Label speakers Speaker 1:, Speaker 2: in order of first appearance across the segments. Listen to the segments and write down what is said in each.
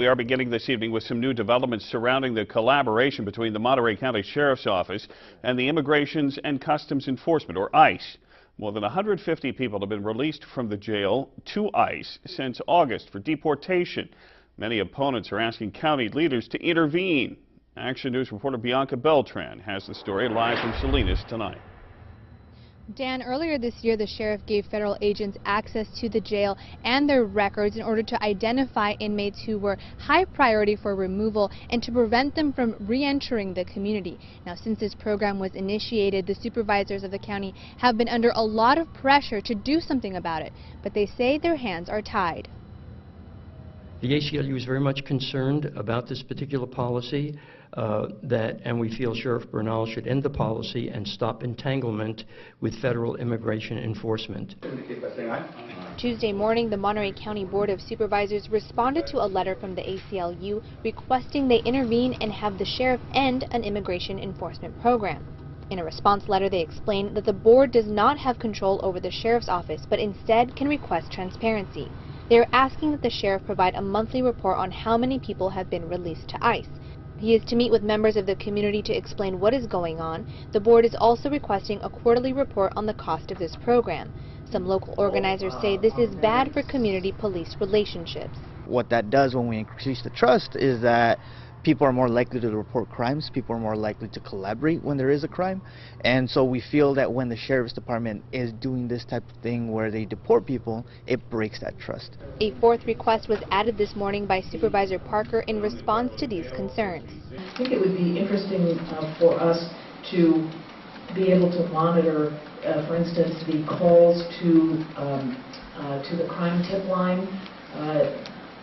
Speaker 1: We are beginning this evening with some new developments surrounding the collaboration between the Monterey County Sheriff's Office and the Immigration and Customs Enforcement, or ICE. More than 150 people have been released from the jail to ICE since August for deportation. Many opponents are asking county leaders to intervene. Action News reporter Bianca has the story live from Salinas tonight.
Speaker 2: Dan, earlier this year, the sheriff gave federal agents access to the jail and their records in order to identify inmates who were high priority for removal and to prevent them from re-entering the community. Now, since this program was initiated, the supervisors of the county have been under a lot of pressure to do something about it, but they say their hands are tied.
Speaker 3: The ACLU is very much concerned about this particular policy, and we feel Sheriff Bernal should end the policy and stop entanglement with federal immigration enforcement.
Speaker 2: Tuesday morning, the Monterey County Board of Supervisors responded to a letter from the ACLU requesting they intervene and have the sheriff end an immigration enforcement program. In a response letter, they explained that the board does not have control over the sheriff's office, but instead can request transparency. They are asking that the sheriff provide a monthly report on how many people have been released to ICE. He is to meet with members of the community to explain what is going on. The board is also requesting a quarterly report on the cost of this program. Some local organizers say this is bad for community-police relationships.
Speaker 4: What that does when we increase the trust is that people are more likely to report crimes, people are more likely to collaborate when there is a crime, and so we feel that when the Sheriff's Department is doing this type of thing where they deport people, it breaks that trust.
Speaker 2: A fourth request was added this morning by Supervisor Parker in response to these concerns.
Speaker 5: I think it would be interesting for us to be able to monitor, for instance, the calls to the crime tip line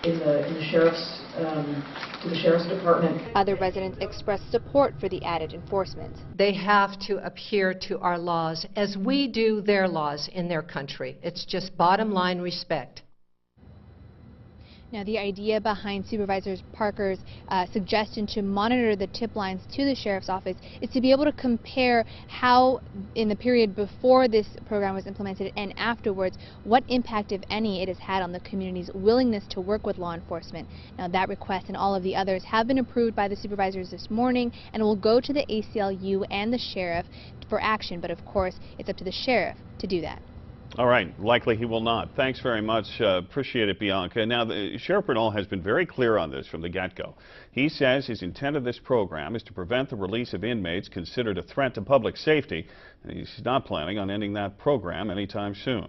Speaker 5: in the sheriff's to the Sheriff's Department.
Speaker 2: Other residents expressed support for the added enforcement.
Speaker 6: They have to adhere to our laws as we do their laws in their country. It's just bottom line respect.
Speaker 2: Now, the idea behind Supervisor Parker's suggestion to monitor the tip lines to the Sheriff's Office is to be able to compare how, in the period before this program was implemented and afterwards, what impact, if any, it has had on the community's willingness to work with law enforcement. Now, that request and all of the others have been approved by the supervisors this morning and will go to the ACLU and the sheriff for action, but of course, it's up to the sheriff to do that.
Speaker 1: All right, likely he will not. Thanks very much. Appreciate it, Bianca. Now, Sheriff Bernal has been very clear on this from the get-go. He says his intent of this program is to prevent the release of inmates considered a threat to public safety, and he's not planning on ending that program anytime soon.